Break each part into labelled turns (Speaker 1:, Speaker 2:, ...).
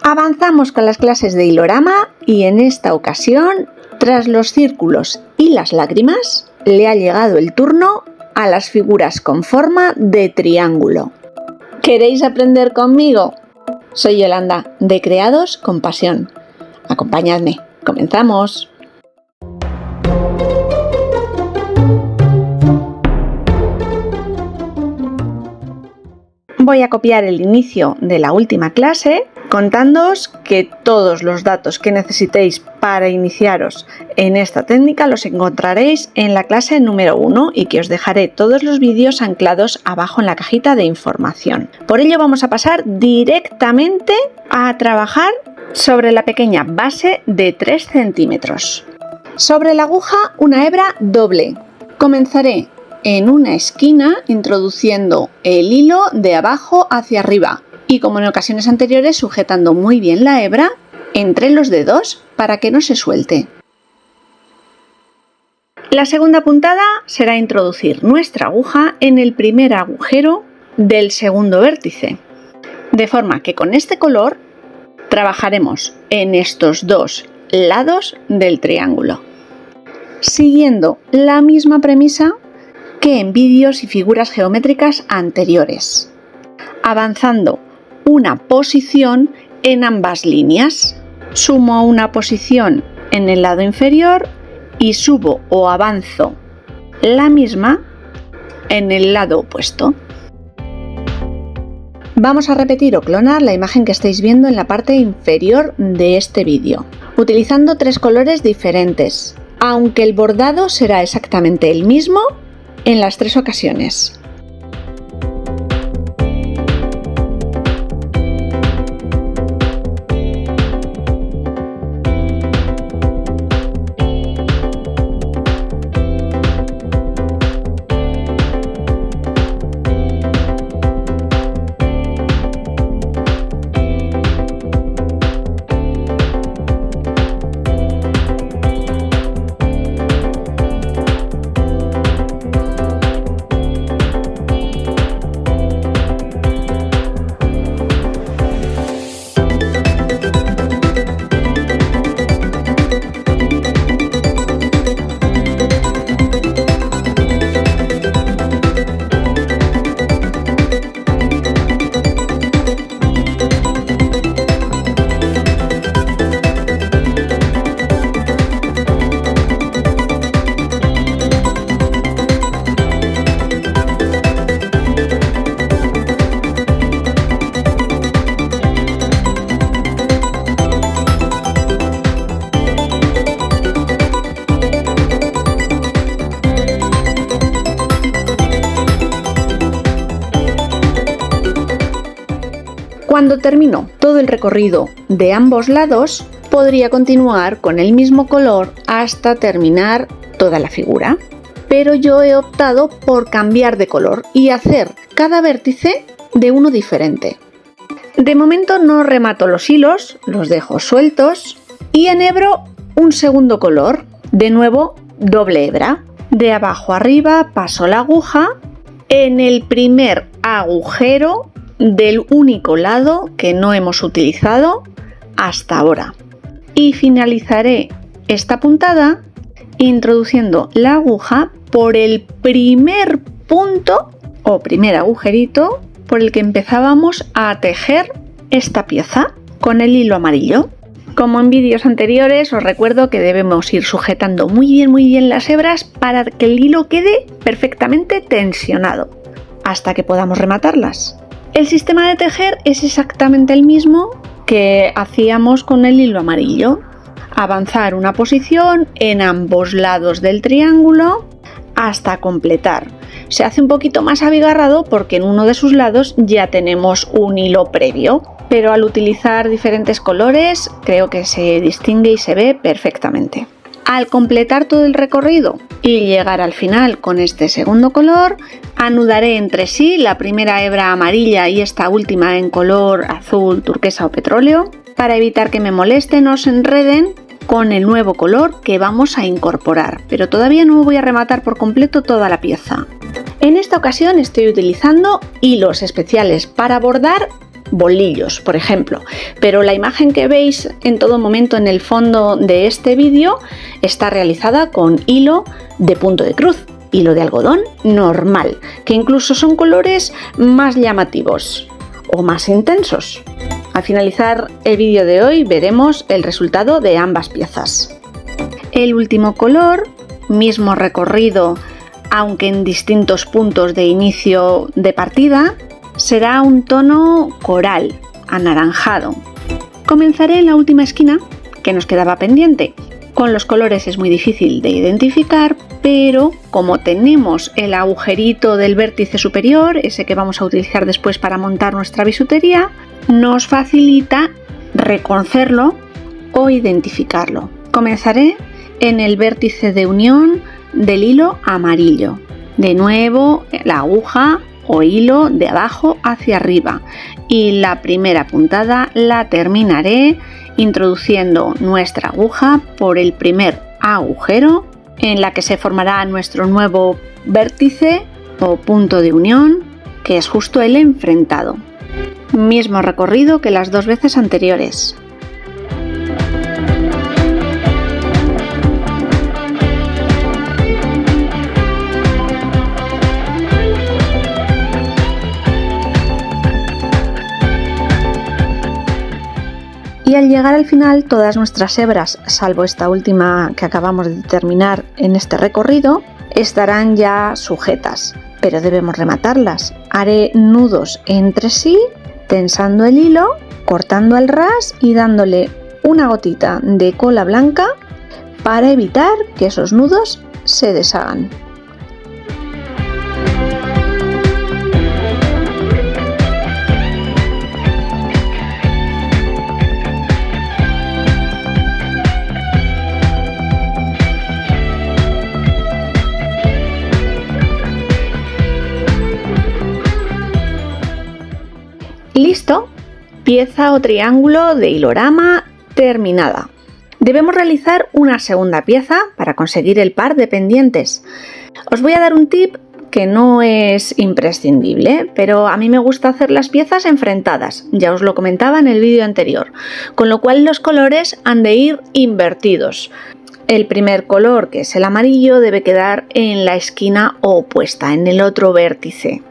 Speaker 1: Avanzamos con las clases de hilorama y en esta ocasión, tras los círculos y las lágrimas, le ha llegado el turno a las figuras con forma de triángulo. ¿Queréis aprender conmigo? Soy Yolanda, de Creados con Pasión. Acompañadme, comenzamos. Voy a copiar el inicio de la última clase contándoos que todos los datos que necesitéis para iniciaros en esta técnica los encontraréis en la clase número 1 y que os dejaré todos los vídeos anclados abajo en la cajita de información. Por ello vamos a pasar directamente a trabajar sobre la pequeña base de 3 centímetros. Sobre la aguja una hebra doble. Comenzaré en una esquina introduciendo el hilo de abajo hacia arriba y, como en ocasiones anteriores, sujetando muy bien la hebra entre los dedos para que no se suelte. La segunda puntada será introducir nuestra aguja en el primer agujero del segundo vértice, de forma que con este color trabajaremos en estos dos lados del triángulo, siguiendo la misma premisa que en vídeos y figuras geométricas anteriores, avanzando una posición en ambas líneas. Sumo una posición en el lado inferior y subo o avanzo la misma en el lado opuesto. Vamos a repetir o clonar la imagen que estáis viendo en la parte inferior de este vídeo, utilizando 3 colores diferentes, aunque el bordado será exactamente el mismo en las 3 ocasiones. Cuando termino todo el recorrido de ambos lados, podría continuar con el mismo color hasta terminar toda la figura. Pero yo he optado por cambiar de color y hacer cada vértice de uno diferente. De momento no remato los hilos, los dejo sueltos y enhebro un segundo color. De nuevo, doble hebra. De abajo arriba paso la aguja en el primer agujero del único lado que no hemos utilizado hasta ahora y finalizaré esta puntada introduciendo la aguja por el primer punto o primer agujerito por el que empezábamos a tejer esta pieza con el hilo amarillo. Como en vídeos anteriores, os recuerdo que debemos ir sujetando muy bien las hebras para que el hilo quede perfectamente tensionado hasta que podamos rematarlas. El sistema de tejer es exactamente el mismo que hacíamos con el hilo amarillo. Avanzar una posición en ambos lados del triángulo hasta completar. Se hace un poquito más abigarrado porque en uno de sus lados ya tenemos un hilo previo, pero al utilizar diferentes colores creo que se distingue y se ve perfectamente. Al completar todo el recorrido y llegar al final con este segundo color, anudaré entre sí la primera hebra amarilla y esta última en color azul, turquesa o petróleo para evitar que me molesten o se enreden con el nuevo color que vamos a incorporar, pero todavía no voy a rematar por completo toda la pieza. En esta ocasión estoy utilizando hilos especiales para bordar bolillos, por ejemplo, pero la imagen que veis en todo momento en el fondo de este vídeo está realizada con hilo de punto de cruz, hilo de algodón normal, que incluso son colores más llamativos o más intensos. Al finalizar el vídeo de hoy veremos el resultado de ambas piezas. El último color, mismo recorrido, aunque en distintos puntos de inicio de partida, será un tono coral, anaranjado. Comenzaré en la última esquina que nos quedaba pendiente. Con los colores es muy difícil de identificar, pero como tenemos el agujerito del vértice superior, ese que vamos a utilizar después para montar nuestra bisutería, nos facilita reconocerlo o identificarlo. Comenzaré en el vértice de unión del hilo amarillo. De nuevo, la aguja o hilo de abajo hacia arriba, y la primera puntada la terminaré introduciendo nuestra aguja por el primer agujero en la que se formará nuestro nuevo vértice o punto de unión, que es justo el enfrentado. Mismo recorrido que las dos veces anteriores. Y al llegar al final, todas nuestras hebras, salvo esta última que acabamos de terminar en este recorrido, estarán ya sujetas, pero debemos rematarlas. Haré nudos entre sí, tensando el hilo, cortando al ras y dándole una gotita de cola blanca para evitar que esos nudos se deshagan. Listo, pieza o triángulo de hilorama terminada. Debemos realizar una segunda pieza para conseguir el par de pendientes. Os voy a dar un tip que no es imprescindible, pero a mí me gusta hacer las piezas enfrentadas, ya os lo comentaba en el vídeo anterior, con lo cual los colores han de ir invertidos. El primer color, que es el amarillo, debe quedar en la esquina opuesta, en el otro vértice.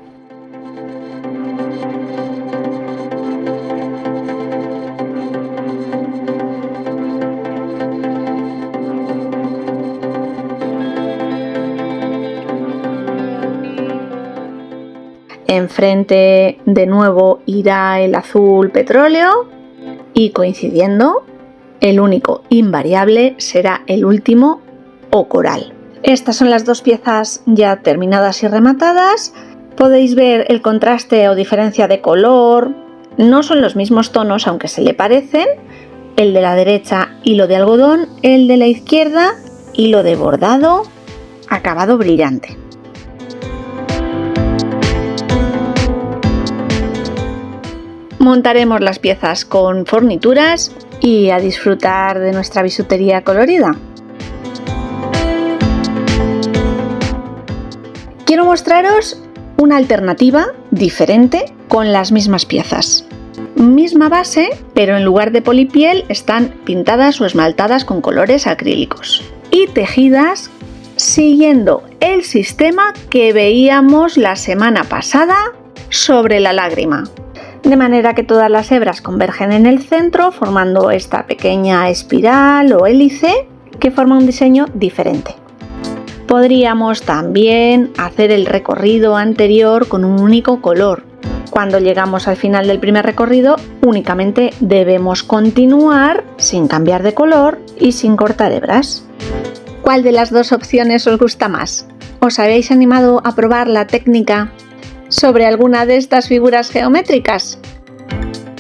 Speaker 1: Enfrente de nuevo irá el azul petróleo y coincidiendo, el único invariable será el último o coral. Estas son las dos piezas ya terminadas y rematadas. Podéis ver el contraste o diferencia de color. No son los mismos tonos, aunque se le parecen. El de la derecha, hilo de algodón, el de la izquierda, hilo de bordado, acabado brillante. Montaremos las piezas con fornituras y a disfrutar de nuestra bisutería colorida. Quiero mostraros una alternativa diferente con las mismas piezas. Misma base, pero en lugar de polipiel están pintadas o esmaltadas con colores acrílicos y tejidas siguiendo el sistema que veíamos la semana pasada sobre la lágrima. De manera que todas las hebras convergen en el centro formando esta pequeña espiral o hélice que forma un diseño diferente. Podríamos también hacer el recorrido anterior con un único color. Cuando llegamos al final del primer recorrido, únicamente debemos continuar sin cambiar de color y sin cortar hebras. ¿Cuál de las dos opciones os gusta más? ¿Os habéis animado a probar la técnica sobre alguna de estas figuras geométricas?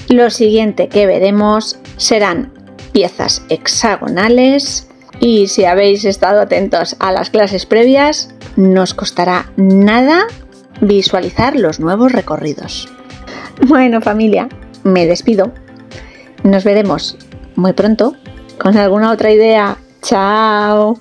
Speaker 1: Lo siguiente que veremos serán piezas hexagonales y si habéis estado atentos a las clases previas, no os costará nada visualizar los nuevos recorridos. Bueno, familia, me despido. Nos veremos muy pronto con alguna otra idea. ¡Chao!